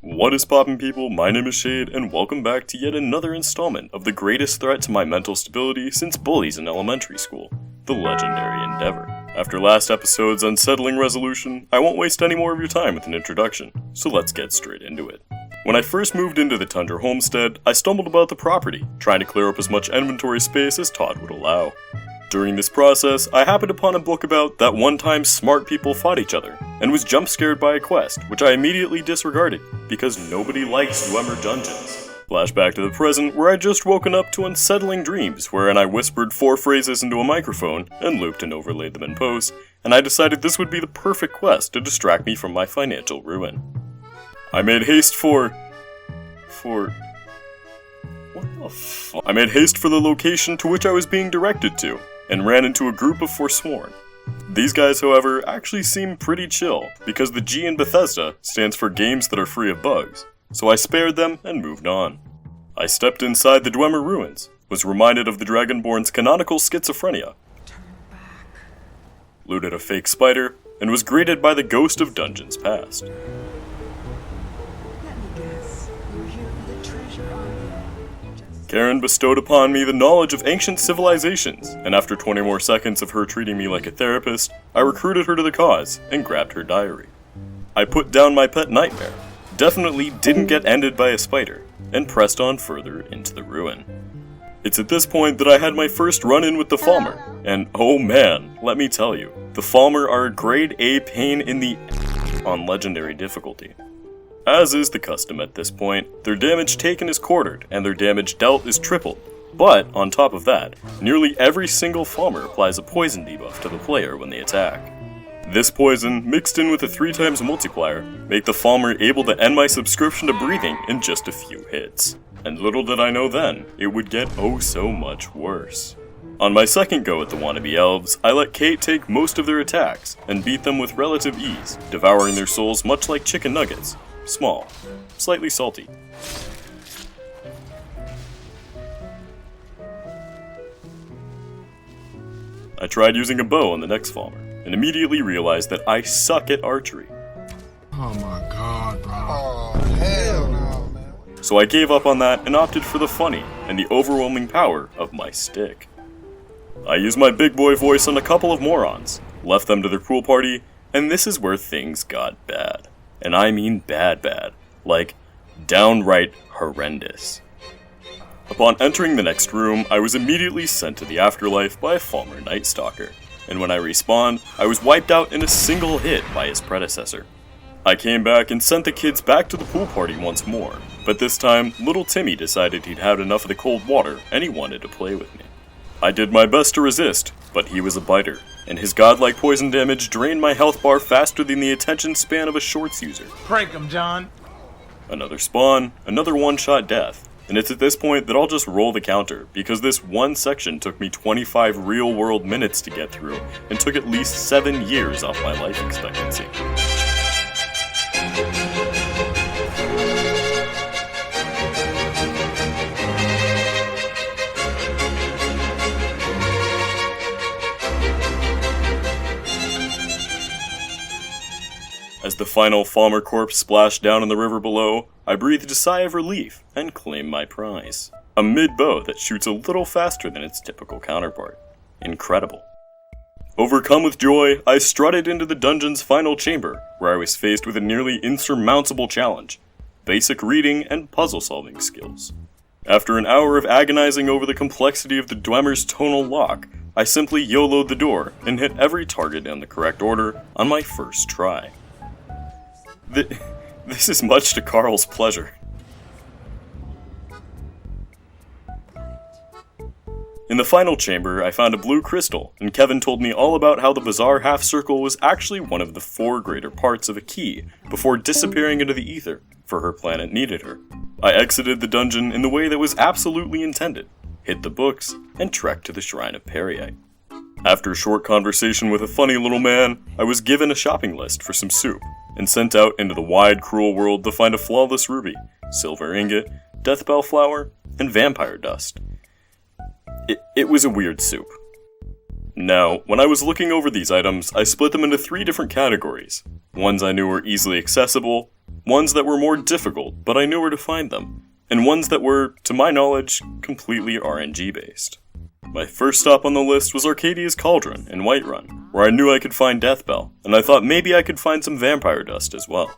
What is poppin' people, my name is Shade, and welcome back to yet another installment of the greatest threat to my mental stability since bullies in elementary school, the legendary Endeavor. After last episode's unsettling resolution, I won't waste any more of your time with an introduction, so let's get straight into it. When I first moved into the Tundra homestead, I stumbled about the property, trying to clear up as much inventory space as Todd would allow. During this process, I happened upon a book about that one time smart people fought each other, and was jump scared by a quest, which I immediately disregarded, because nobody likes Dwemer dungeons. Flashback to the present, where I'd just woken up to unsettling dreams, wherein I whispered 4 phrases into a microphone, and looped and overlaid them in post, and I decided this would be the perfect quest to distract me from my financial ruin. I made haste for the location to which I was being directed to, and ran into a group of Forsworn. These guys, however, actually seem pretty chill, because the G in Bethesda stands for games that are free of bugs, so I spared them and moved on. I stepped inside the Dwemer ruins, was reminded of the Dragonborn's canonical schizophrenia, looted a fake spider, and was greeted by the ghost of dungeons past. Karen bestowed upon me the knowledge of ancient civilizations, and after 20 more seconds of her treating me like a therapist, I recruited her to the cause and grabbed her diary. I put down my pet nightmare, definitely didn't get ended by a spider, and pressed on further into the ruin. It's at this point that I had my first run-in with the Falmer, and oh man, let me tell you, the Falmer are a grade A pain in the on legendary difficulty. As is the custom at this point, their damage taken is quartered, and their damage dealt is tripled. But, on top of that, nearly every single Falmer applies a poison debuff to the player when they attack. This poison, mixed in with a 3x multiplier, make the Falmer able to end my subscription to breathing in just a few hits. And little did I know then, it would get oh so much worse. On my second go at the wannabe elves, I let Kate take most of their attacks, and beat them with relative ease, devouring their souls much like chicken nuggets. Small, slightly salty. I tried using a bow on the next Falmer, and immediately realized that I suck at archery. Oh my god, bro. Oh, hell no, man. So I gave up on that and opted for the funny and the overwhelming power of my stick. I used my big boy voice on a couple of morons, left them to their pool party, and this is where things got bad. And I mean bad, like downright horrendous. Upon entering the next room, I was immediately sent to the afterlife by a Falmer Night Stalker, and when I respawned, I was wiped out in a single hit by his predecessor. I came back and sent the kids back to the pool party once more, but this time, little Timmy decided he'd had enough of the cold water and he wanted to play with me. I did my best to resist, but he was a biter, and his godlike poison damage drained my health bar faster than the attention span of a shorts user. Prank him, John. Another spawn, another one-shot death, and it's at this point that I'll just roll the counter, because this one section took me 25 real-world minutes to get through, and took at least 7 years off my life expectancy. As the final Falmer corpse splashed down in the river below, I breathed a sigh of relief and claimed my prize. A mid-bow that shoots a little faster than its typical counterpart. Incredible. Overcome with joy, I strutted into the dungeon's final chamber, where I was faced with a nearly insurmountable challenge: basic reading and puzzle-solving skills. After an hour of agonizing over the complexity of the Dwemer's tonal lock, I simply YOLO'd the door and hit every target in the correct order on my first try. This is much to Carl's pleasure. In the final chamber, I found a blue crystal, and Kevin told me all about how the bizarre half-circle was actually one of the 4 greater parts of a key, before disappearing into the ether, for her planet needed her. I exited the dungeon in the way that was absolutely intended, hit the books, and trekked to the Shrine of Periite. After a short conversation with a funny little man, I was given a shopping list for some soup, and sent out into the wide, cruel world to find a flawless ruby, silver ingot, deathbell flower, and vampire dust. It was a weird soup. Now, when I was looking over these items, I split them into 3 different categories. Ones I knew were easily accessible, ones that were more difficult, but I knew where to find them, and ones that were, to my knowledge, completely RNG based. My first stop on the list was Arcadia's Cauldron in Whiterun, where I knew I could find Deathbell, and I thought maybe I could find some vampire dust as well.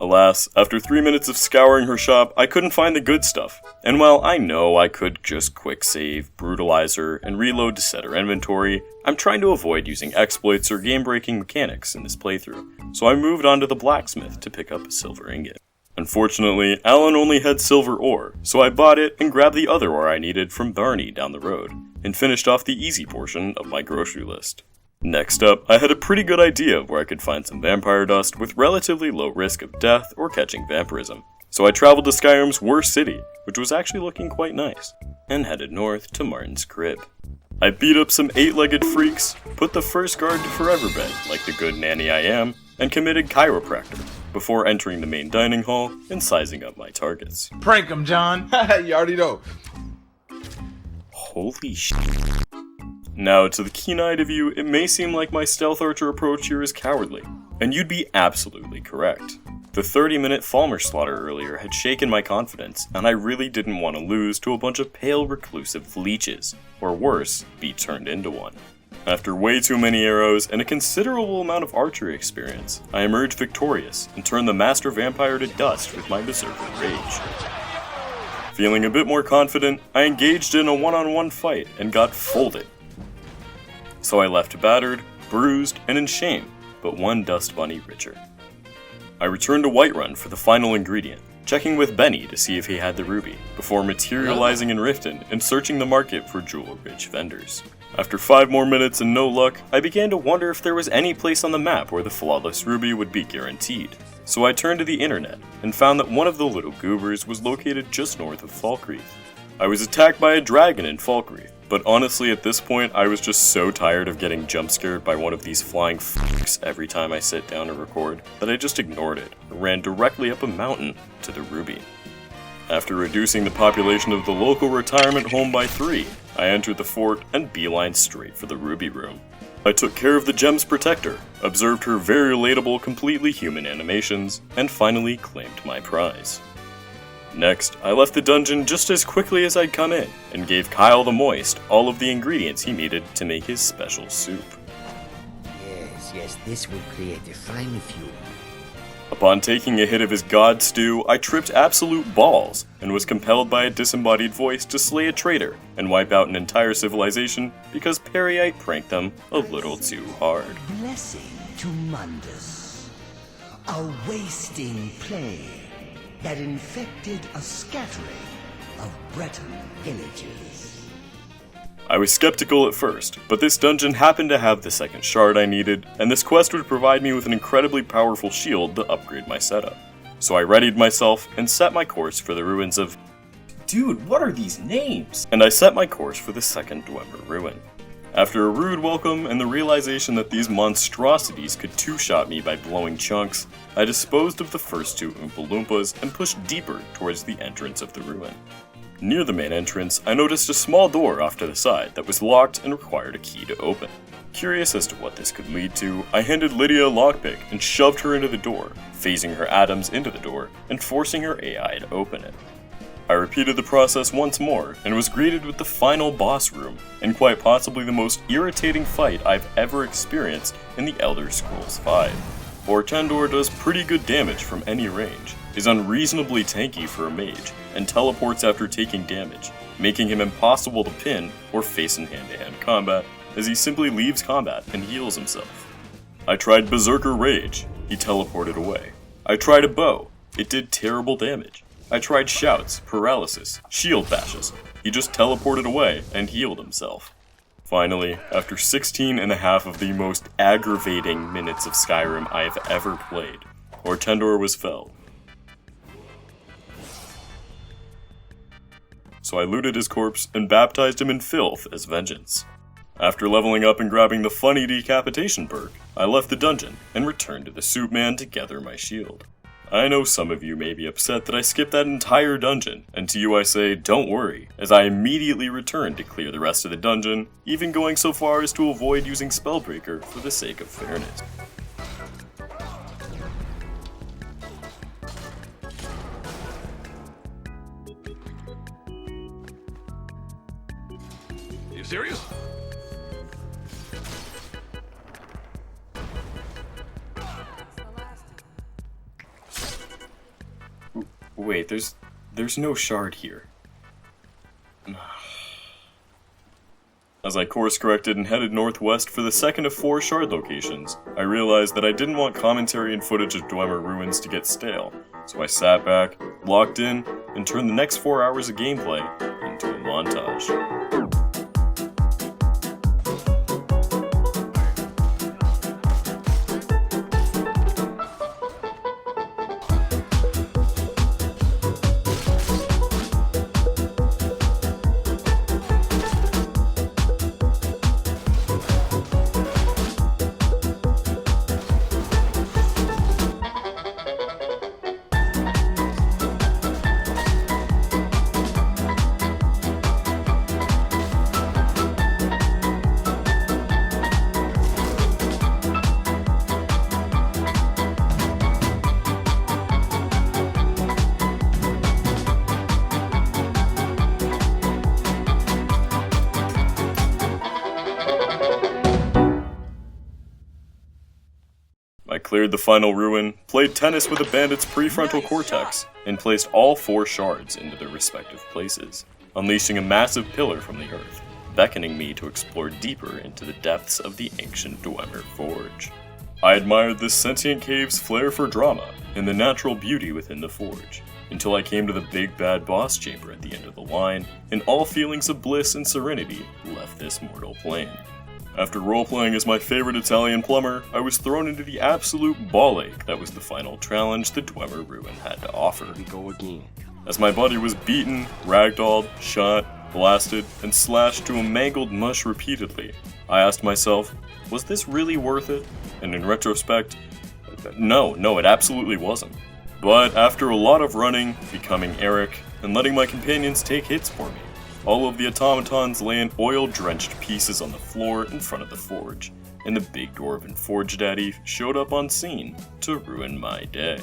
Alas, after 3 minutes of scouring her shop, I couldn't find the good stuff, and while I know I could just quick save, brutalize her, and reload to set her inventory, I'm trying to avoid using exploits or game-breaking mechanics in this playthrough, so I moved on to the blacksmith to pick up a silver ingot. Unfortunately, Alan only had silver ore, so I bought it and grabbed the other ore I needed from Barney down the road, and finished off the easy portion of my grocery list. Next up, I had a pretty good idea of where I could find some vampire dust with relatively low risk of death or catching vampirism, so I traveled to Skyrim's worst city, which was actually looking quite nice, and headed north to Martin's crib. I beat up some 8-legged freaks, put the first guard to forever bed like the good nanny I am, and committed chiropractor, before entering the main dining hall and sizing up my targets. Prank him, John. You already know. Holy shit. Now, to the keen-eyed of you, it may seem like my stealth archer approach here is cowardly, and you'd be absolutely correct. The 30-minute Falmer slaughter earlier had shaken my confidence, and I really didn't want to lose to a bunch of pale reclusive leeches, or worse, be turned into one. After way too many arrows and a considerable amount of archery experience, I emerged victorious and turned the master vampire to dust with my berserker rage. Feeling a bit more confident, I engaged in a one-on-one fight and got folded. So I left battered, bruised, and in shame, but one dust bunny richer. I returned to Whiterun for the final ingredient, checking with Benny to see if he had the ruby, before materializing in Riften and searching the market for jewel-rich vendors. After 5 more minutes and no luck, I began to wonder if there was any place on the map where the flawless ruby would be guaranteed. So I turned to the internet and found that one of the little goobers was located just north of Falkreath. I was attacked by a dragon in Falkreath, but honestly at this point I was just so tired of getting jump scared by one of these flying f***s every time I sit down to record that I just ignored it and ran directly up a mountain to the ruby. After reducing the population of the local retirement home by 3, I entered the fort and beelined straight for the ruby room. I took care of the gem's protector, observed her very relatable completely human animations, and finally claimed my prize. Next, I left the dungeon just as quickly as I'd come in, and gave Kyle the Moist all of the ingredients he needed to make his special soup. Yes, this will create a fine fuel. Upon taking a hit of his god stew, I tripped absolute balls, and was compelled by a disembodied voice to slay a traitor and wipe out an entire civilization because Perryite pranked them a little too hard. Blessing to Mundus, a wasting plague that infected a scattering of Breton villages. I was skeptical at first, but this dungeon happened to have the second shard I needed, and this quest would provide me with an incredibly powerful shield to upgrade my setup. So I readied myself and set my course for the ruins of... Dude, what are these names? And I set my course for the second Dwemer ruin. After a rude welcome and the realization that these monstrosities could two-shot me by blowing chunks, I disposed of the first 2 Oompa Loompas and pushed deeper towards the entrance of the ruin. Near the main entrance, I noticed a small door off to the side that was locked and required a key to open. Curious as to what this could lead to, I handed Lydia a lockpick and shoved her into the door, phasing her atoms into the door and forcing her AI to open it. I repeated the process once more and was greeted with the final boss room, and quite possibly the most irritating fight I've ever experienced in the Elder Scrolls V. Ortendor does pretty good damage from any range, is unreasonably tanky for a mage, and teleports after taking damage, making him impossible to pin or face in hand-to-hand combat, as he simply leaves combat and heals himself. I tried Berserker Rage, he teleported away. I tried a bow, it did terrible damage. I tried Shouts, Paralysis, Shield Bashes, he just teleported away and healed himself. Finally, after 16.5 of the most aggravating minutes of Skyrim I have ever played, Ortendor was felled. So I looted his corpse and baptized him in filth as vengeance. After leveling up and grabbing the funny decapitation perk, I left the dungeon and returned to the soup man to gather my shield. I know some of you may be upset that I skipped that entire dungeon, and to you I say, don't worry, as I immediately returned to clear the rest of the dungeon, even going so far as to avoid using Spellbreaker for the sake of fairness. serious? Wait, there's no shard here. As I course-corrected and headed northwest for the second of 4 shard locations, I realized that I didn't want commentary and footage of Dwemer ruins to get stale, so I sat back, locked in, and turned the next 4 hours of gameplay into a montage. I cleared the final ruin, played tennis with the bandit's prefrontal cortex, and placed all 4 shards into their respective places, unleashing a massive pillar from the earth, beckoning me to explore deeper into the depths of the ancient Aetherium Forge. I admired this sentient cave's flair for drama and the natural beauty within the forge, until I came to the big bad boss chamber at the end of the line, and all feelings of bliss and serenity left this mortal plane. After role-playing as my favorite Italian plumber, I was thrown into the absolute ball ache that was the final challenge the Dwemer Ruin had to offer. We go again. As my body was beaten, ragdolled, shot, blasted, and slashed to a mangled mush repeatedly, I asked myself, was this really worth it? And in retrospect, no, it absolutely wasn't. But after a lot of running, becoming Eric, and letting my companions take hits for me, all of the automatons lay in oil-drenched pieces on the floor in front of the forge, and the big dwarven forge daddy showed up on scene to ruin my day.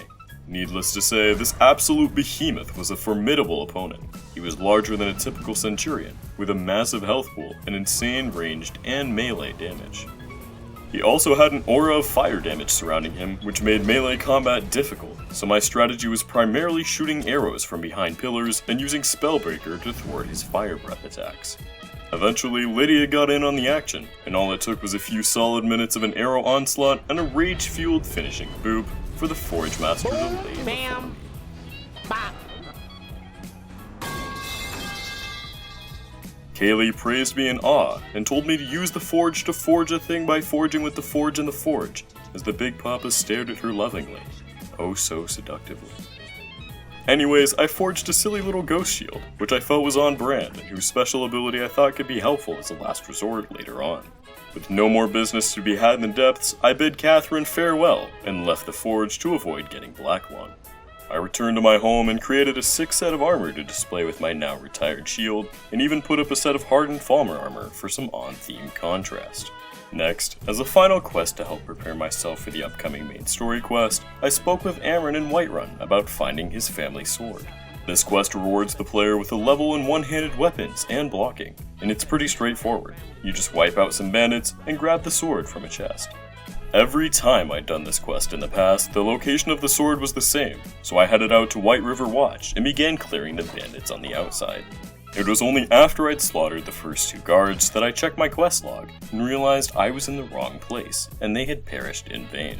Needless to say, this absolute behemoth was a formidable opponent. He was larger than a typical centurion, with a massive health pool and insane ranged and melee damage. He also had an aura of fire damage surrounding him, which made melee combat difficult, so my strategy was primarily shooting arrows from behind pillars and using Spellbreaker to thwart his fire breath attacks. Eventually, Lydia got in on the action, and all it took was a few solid minutes of an arrow onslaught and a rage-fueled finishing boop for the Forge Master to lay before me. Kaylee praised me in awe and told me to use the forge to forge a thing by forging with the forge in the forge, as the Big Papa stared at her lovingly, oh so seductively. Anyways, I forged a silly little ghost shield, which I felt was on brand and whose special ability I thought could be helpful as a last resort later on. With no more business to be had in the depths, I bid Catherine farewell and left the forge to avoid getting Blacklung. I returned to my home and created a 6 set of armor to display with my now retired shield, and even put up a set of hardened Falmer armor for some on-theme contrast. Next, as a final quest to help prepare myself for the upcoming main story quest, I spoke with Aaron in Whiterun about finding his family sword. This quest rewards the player with a level in one-handed weapons and blocking, and it's pretty straightforward. You just wipe out some bandits and grab the sword from a chest. Every time I'd done this quest in the past, the location of the sword was the same, so I headed out to White River Watch and began clearing the bandits on the outside. It was only after I'd slaughtered the first 2 guards that I checked my quest log and realized I was in the wrong place and they had perished in vain.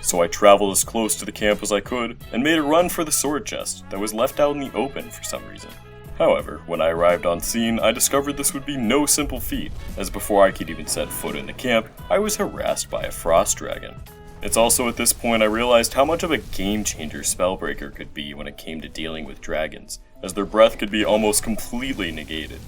So I traveled as close to the camp as I could and made a run for the sword chest that was left out in the open for some reason. However, when I arrived on scene, I discovered this would be no simple feat, as before I could even set foot in the camp, I was harassed by a frost dragon. It's also at this point I realized how much of a game-changer Spellbreaker could be when it came to dealing with dragons, as their breath could be almost completely negated.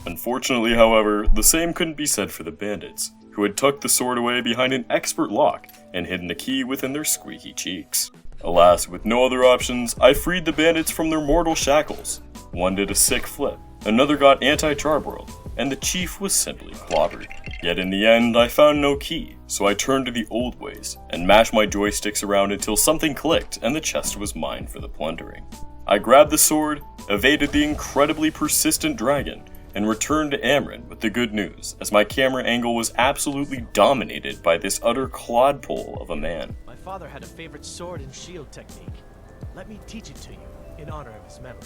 Unfortunately, however, the same couldn't be said for the bandits, who had tucked the sword away behind an expert lock and hidden the key within their squeaky cheeks. Alas, with no other options, I freed the bandits from their mortal shackles. One did a sick flip, another got anti-charbroiled, and the chief was simply clobbered. Yet in the end, I found no key, so I turned to the old ways, and mashed my joysticks around until something clicked and the chest was mine for the plundering. I grabbed the sword, evaded the incredibly persistent dragon, and returned to Amryn with the good news, as my camera angle was absolutely dominated by this utter clodpole of a man. My father had a favorite sword and shield technique. Let me teach it to you, in honor of his memory.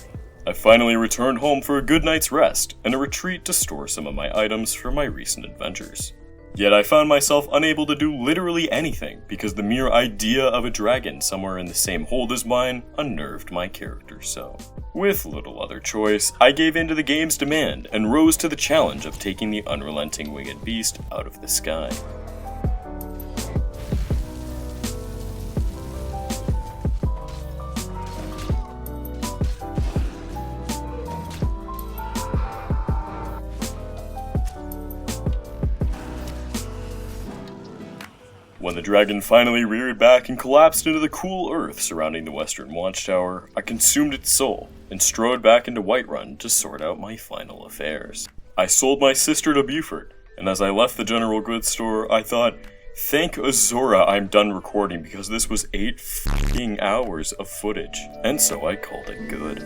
I finally returned home for a good night's rest, and a retreat to store some of my items for my recent adventures. Yet I found myself unable to do literally anything, because the mere idea of a dragon somewhere in the same hold as mine unnerved my character so. With little other choice, I gave in to the game's demand, and rose to the challenge of taking the unrelenting winged beast out of the sky. When the dragon finally reared back and collapsed into the cool earth surrounding the western watchtower, I consumed its soul, and strode back into Whiterun to sort out my final affairs. I sold my sister to Buford, and as I left the general goods store, I thought, thank Azora I'm done recording because this was 8 f***ing hours of footage, and so I called it good.